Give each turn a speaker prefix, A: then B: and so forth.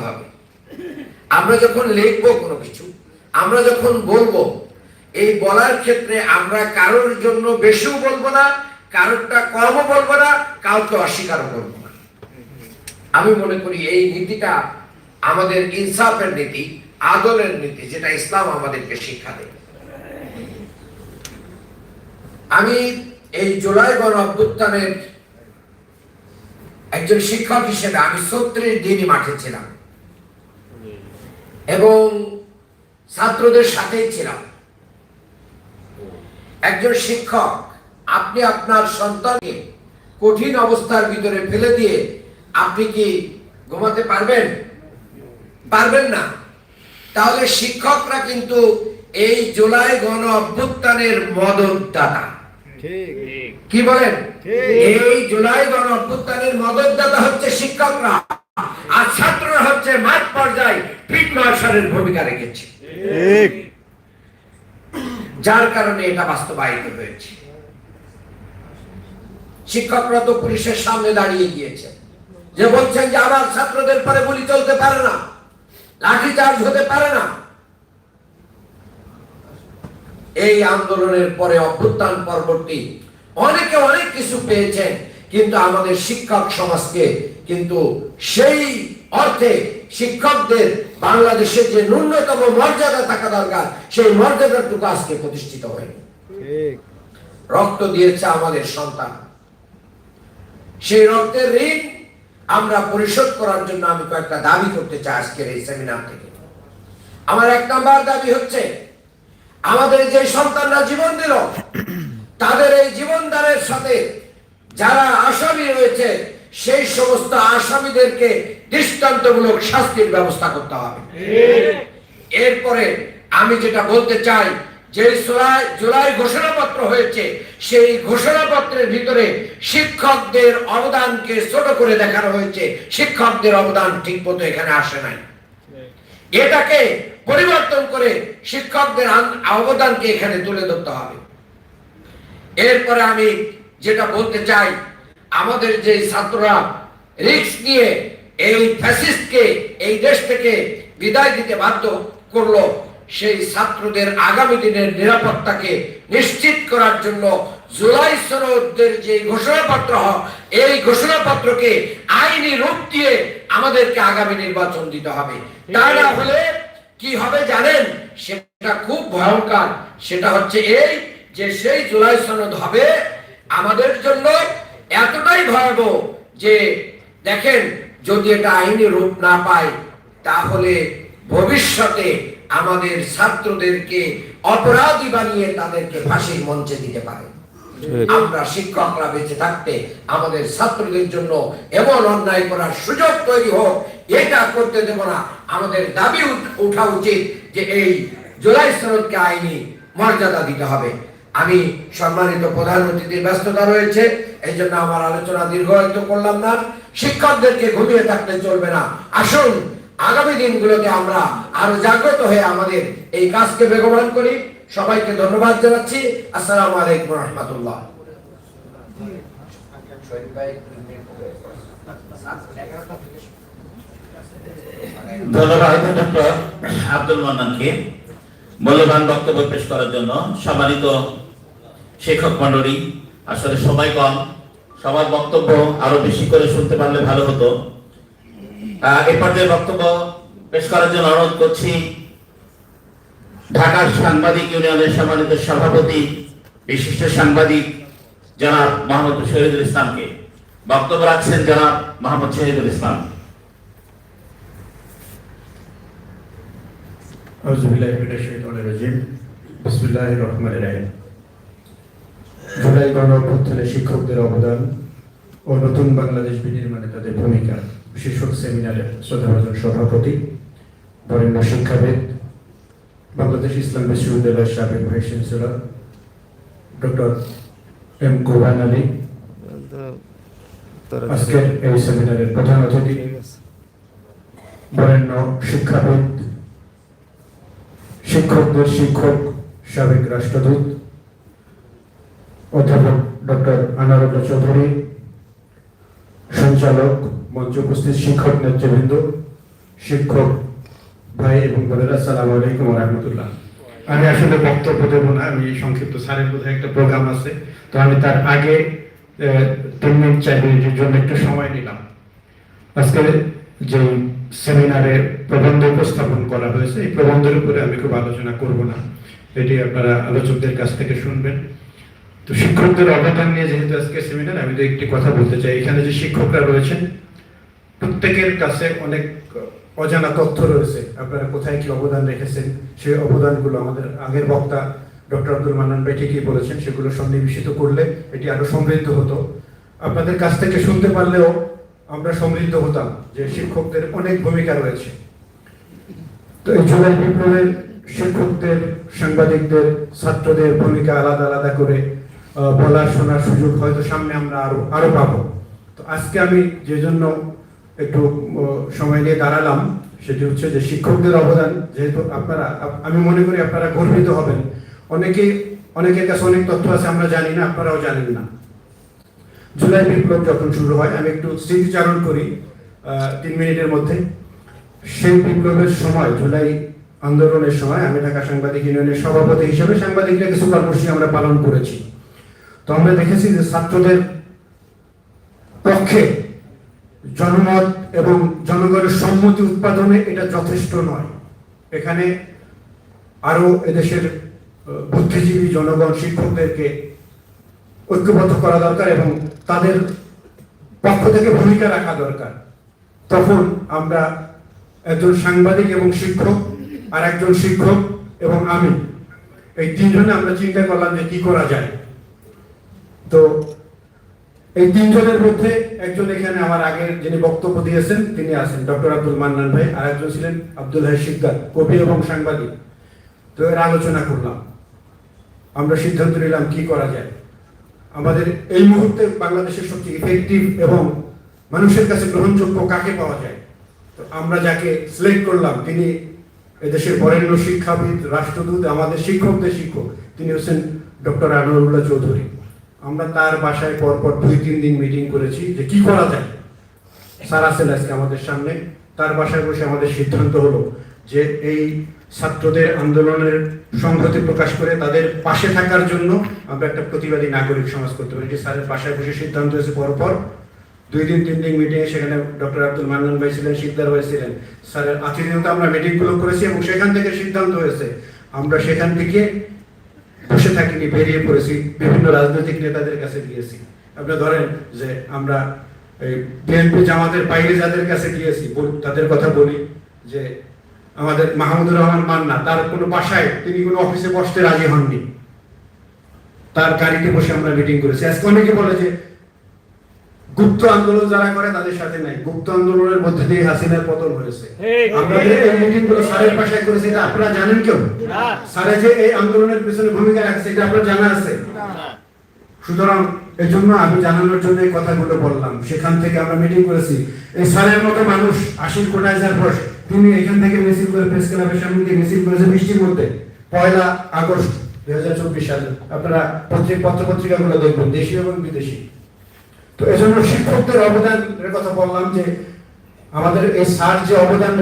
A: হবে। আমরা যখন লিখবো কোনো কিছু, আমরা যখন বলবো, এই বলার ক্ষেত্রে আমরা কারোর জন্য বেশিও বলবো না, কারোরটা কমও বলবো না, কাউকে অস্বীকারও করবো না। আমি মনে করি এই নীতিটা আমাদের ইনসাফের নীতি, আদলের নীতি, যেটা ইসলাম আমাদেরকে শিক্ষা দেয়। আমি এই জুলাই গণ অভ্যুত্থানের একজন শিক্ষক হিসেবে আমি ৩৬ দিনই মাঠে ছিলাম এবং ছাত্রদের সাথেই ছিলাম। একজন শিক্ষক, আপনি আপনার সন্তানকে কঠিন অবস্থার ভিতরে ফেলে দিয়ে আপনি কি ঘুমাতে পারবেন? পারবেন না। তাহলে শিক্ষকরা কিন্তু এই জুলাই গণ অভ্যুত্থানের মদতদাতা। কি বলেন? এই জুলাই গণ অভ্যুত্থানের মদতদাতা হচ্ছে শিক্ষকরা, আর ছাত্ররা হচ্ছে মাঠ পর্যায়ে ফিল্ড মার্শালের ভূমিকা রেখেছে, যার কারণে এটা বাস্তবায়িত হয়েছে। শিক্ষকরা তো পুলিশের সামনে দাঁড়িয়ে গিয়েছে, যে বলছেন যে আমার ছাত্রদের পরে গুলি চলতে পারে না, লাঠি চার্জ হতে পারে না। এই আন্দোলনের পরে অভ্যুত্থান পরবর্তী অনেকে অনেক কিছু পেয়েছেন, কিন্তু আমাদের শিক্ষক সমাজকে কিন্তু সেই অর্থে শিক্ষকদের বাংলাদেশে যে ন্যূনতম মর্যাদা থাকা দরকার, সেই মর্যাদাটুকু আজকে প্রতিষ্ঠিত হয়নি। রক্ত দিয়েছে আমাদের সন্তান, সেই রক্তের ঋণ আমরা পরিশোধ করার জন্য আমি কয়েকটা দাবি করতে চাই আজকের এই সেমিনার থেকে। আমার ১ নম্বর দাবি হচ্ছে, আমাদের যে সন্তানরা জীবন দিল, তাদের এই জীবনদানের সাথে যারা আসামি রয়েছে, সেই সমস্ত আসামিদেরকে দৃষ্টান্তমূলক শাস্তির ব্যবস্থা করতে হবে। এরপরে আমি যেটা বলতে চাই, যে জুলাই ঘোষণাপত্র হয়েছে, সেই ঘোষণাপত্রের ভিতরে শিক্ষকদের অবদানকে ছোট করে দেখানো হয়েছে। শিক্ষকদের অবদান ঠিক মতো এখানে আসে নাই। এটাকে পরিবর্তন করে শিক্ষকদের অবদানকে এখানে তুলে ধরতে হবে। এরপরে আমি যেটা বলতে চাই, আমাদের যে ছাত্ররা রিস্ক নিয়ে এই ফ্যাসিস্টকে এই দেশ থেকে বিদায় দিতে বাধ্য করলো, সেই ছাত্রদের আগামী দিনের নিরাপত্তাকে নিশ্চিত করার জন্য জুলাই সনদের যে ঘোষণাপত্র, এই ঘোষণাপত্রকে আইনি রূপ দিয়ে আমাদেরকে আগামী নির্বাচন দিতে হবে। তা না হলে কি হবে জানেন? সেটা খুব ভয়ঙ্কর। সেটা হচ্ছে এই যে সেই জুলাই সনদ হবে আমাদের জন্য এতটাই ভয়াবহ যে দেখেন, যদি এটা আইনি রূপ না পায়, তাহলে ভবিষ্যতে আমাদের ছাত্রদেরকে অপরাধী বানিয়ে তাদেরকে ফাঁসির মঞ্চে দিতে পারে। আমরা শিক্ষকরা বেঁচে থাকতে আমাদের ছাত্রদের জন্য এমন অন্যায় করার সুযোগ তৈরি হোক, এটা করতে দেব না। আমাদের দাবি উঠা উচিত যে এই জুলাই সনদকে আইনি মর্যাদা দিতে হবে। আমি সম্মানিত প্রধান অতিথির ব্যস্ততা রয়েছে, এই জন্য আমার আলোচনা দীর্ঘায়িত করলাম না। শিক্ষকদেরকে ঘুমিয়ে থাকতে চলবে না। আসুন আগামী দিনগুলোতে আমরা আরো জাগ্রত হয়ে আমাদের এই কাজকে বেগবান করি। সবাইকে ধন্যবাদ জানাচ্ছি। আসসালামু আলাইকুম ওয়া রাহমাতুল্লাহ।
B: ধন্যবাদ ডক্টর আব্দুল মান্নানকে মূল্যবান বক্তব্য পেশ করার জন্য। সম্মানিত শিক্ষক মণ্ডলী, আসলে সময় কম, সবার বক্তব্য আরো বেশি করে শুনতে পারলে ভালো হতো। এ পর্যায়ে বক্তব্য পেশ করার জন্য অনুরোধ করছি ঢাকার সাংবাদিক ইউনিয়নের সম্মানিত সভাপতি, বিশিষ্ট সাংবাদিক জনাব মোহাম্মদ শহীদুল ইসলামকে। বক্তব্য রাখছেন জনাব মোহাম্মদ শহীদুল ইসলাম।
C: জুলাই গণ অভ্যুত্থানে শিক্ষকদের অবদান ও নতুন বাংলাদেশ বিনির্মাণে তাদের ভূমিকা শীর্ষক সেমিনারের শ্রদ্ধাভাজন সভাপতি, বরেণ্য শিক্ষাবিদ, বাংলাদেশ ইসলাম বিশ্ববিদ্যালয়ের সাবেক ভাইস চ্যান্সেলর ডক্টর এম কোরআন আলী, আজকের এই সেমিনারের প্রধান অতিথি, বরেণ্য শিক্ষাবিদ, শিক্ষকদের শিক্ষক, সাবেক রাষ্ট্রদূত অধ্যাপক ডক্টর আনারুল্লাহ চৌধুরী, সঞ্চালক, মঞ্চে উপস্থিত শিক্ষক নেতৃবৃন্দ, শিক্ষক ভাই এবং বোনেরা, আসসালামু আলাইকুম ওয়া রাহমাতুল্লাহ। আমি আসলে বক্তব্য দেব না, আমি সংক্ষিপ্ত স্যারের বোধহয় একটা প্রোগ্রাম আছে, তো আমি তার আগে 3 মিনিট 4 মিনিটের জন্য একটু সময় নিলাম। আজকে যে সেমিনারে প্রবন্ধ উপস্থাপন করা হয়েছে, এই প্রবন্ধের উপরে আমি খুব আলোচনা করব না, এটি আপনারা আলোচকদের কাছ থেকে শুনবেন। তো শিক্ষকদের অবদান নিয়ে যেহেতু আজকে সেমিনার, আমি তো একটি কথা বলতে চাই। এখানে যে শিক্ষকরা রয়েছেন প্রত্যেকের কাছে অনেক অজানা তথ্য রয়েছে, আপনারা কোথায় কি অবদান রেখেছেন, সেই অবদানগুলো আমাদের আগের বক্তা ডক্টর আব্দুল মান্নান ভাই ঠিকই বলেছেন, সেগুলো সন্নিবেশিত করলে এটি আরো সমৃদ্ধ হতো। আপনাদের কাছ থেকে শুনতে পারলেও আমরা সমৃদ্ধ হতাম যে শিক্ষকদের অনেক ভূমিকা রয়েছে। তো এই জুলাই বিপ্লবের শিক্ষকদের, সাংবাদিকদের, ছাত্রদের ভূমিকা আলাদা আলাদা করে বলার শোনার সুযোগ হয়তো সামনে আমরা আরো পাবো। তো আজকে আমি যে জন্য একটু সময় নিয়ে দাঁড়ালাম, সেটি হচ্ছে যে শিক্ষকদের অবদান, যেহেতু আপনারা, আমি মনে করি আপনারা গর্বিত হবেন। অনেকের কাছে অনেক তথ্য আছে আমরা জানি না, আপনারাও জানেন না। জুলাই বিপ্লব যখন শুরু হয়, আমি একটু স্মৃতিচারণ করি 3 মিনিটের মধ্যে। সেই বিপ্লবের সময়, জুলাই আন্দোলনের সময় আমি ঢাকা সাংবাদিক ইউনিয়নের সভাপতি হিসেবে সাংবাদিকরা কিছু কর্মসূচি আমরা পালন করেছি। তো আমরা দেখেছি যে ছাত্রদের পক্ষে জনমত এবং জনগণের সম্মতি উৎপাদনে এটা যথেষ্ট নয়। এখানে আরো এদেশের বুদ্ধিজীবী জনগণ, শিক্ষকদেরকে ঐক্যবদ্ধ করা দরকার এবং তাদের পক্ষ থেকে ভূমিকা রাখা দরকার। তখন আমরা একজন সাংবাদিক এবং শিক্ষক, আর একজন শিক্ষক এবং আমি, এই 3 জনে আমরা চিন্তা করলাম যে কি করা যায়। তো এই 3 জনের মধ্যে একজন এখানে আমার আগের যিনি বক্তব্য দিয়েছেন তিনি আছেন ডক্টর আব্দুল মান্নান ভাই, আর একজন ছিলেন আব্দুল হাই শিকদার, কবি এবং সাংবাদিক। তো এর আলোচনা করলাম, আমরা সিদ্ধান্ত নিলাম কি করা যায়। আমাদের এই মুহূর্তে বাংলাদেশের সবচেয়ে ইফেক্টিভ এবং মানুষের কাছে গ্রহণযোগ্য কাকে পাওয়া যায়। তো আমরা যাকে সিলেক্ট করলাম তিনি এদেশের বরেণ্য শিক্ষাবিদ, রাষ্ট্রদূত, আমাদের শিক্ষকদের শিক্ষক, তিনি হচ্ছেন ডক্টর আনোয়ারুল্লাহ চৌধুরী। আমরা তার বাসায় পরপর 2-3 দিন মিটিং করেছি যে কি করা যায়। স্যার আছেন আজকে আমাদের সামনে, তার বাসায় বসে আমাদের সিদ্ধান্ত হলো যে এই ছাত্রদের আন্দোলনের সংহতি প্রকাশ করে তাদের পাশে থাকার জন্য আমরা একটা প্রতিবাদী নাগরিক সমাজ করতে পারি। এটি স্যারের বাসায় বসে সিদ্ধান্ত হয়েছে। পরপর 2-3 দিন মিটিং, সেখানে ডক্টর আব্দুল মান্নান ভাই ছিলেন, শিকদার ভাই ছিলেন, স্যারের আতিথেয়তা আমরা মিটিংগুলো করেছি এবং সেখান থেকে সিদ্ধান্ত হয়েছে। আমরা সেখান থেকে বসে থাকিনি, বেরিয়ে পড়েছি, বিভিন্ন রাজনৈতিক নেতাদের কাছে গিয়েছি। আপনি ধরেন যে আমরা এই বিএনপি জামাতের বাইরে যাদের কাছে গিয়েছি, তাদের কথা বলি যে আমাদের মাহমুদুর রহমান মান্না, তার কোনো বাসায় তিনি কোনো অফিসে বসতে রাজি হননি, তার গাড়িতে বসে আমরা মিটিং করেছি। আজকে অনেকে বলে যে গুপ্ত আন্দোলন যারা করে তাদের সাথে নাই, গুপ্ত আন্দোলনের মধ্যে দিয়ে হাসিনার পতন হয়েছে। আমরা যে এই মিটিংগুলো স্যারের বাসায় করেছি, এটা আপনারা জানেন কেউ? স্যারে যে এই আন্দোলনের পিছনে ভূমিকা রাখছে এটা আপনারা জানা আছে? সুতরাং এই জন্য আমি জানানোর জন্য এই কথাগুলো বললাম। সেখান থেকে আমরা মিটিং করেছি। এই স্যারের মতো মানুষ, আশির কোটাইজার ঘোষ, তিনি এখান থেকে মিছিল করে প্রেস ক্লাবের সামনে দিয়ে মিছিল করেছে বৃষ্টির মধ্যে 1 আগস্ট 2024 সালে। আপনারা পত্র পত্রিকাগুলো দেখবেন, দেশীয় এবং বিদেশি। তো এজন্য শিক্ষকদের অবদানের কথা বললাম যে আমাদের এই স্যার যে অবদান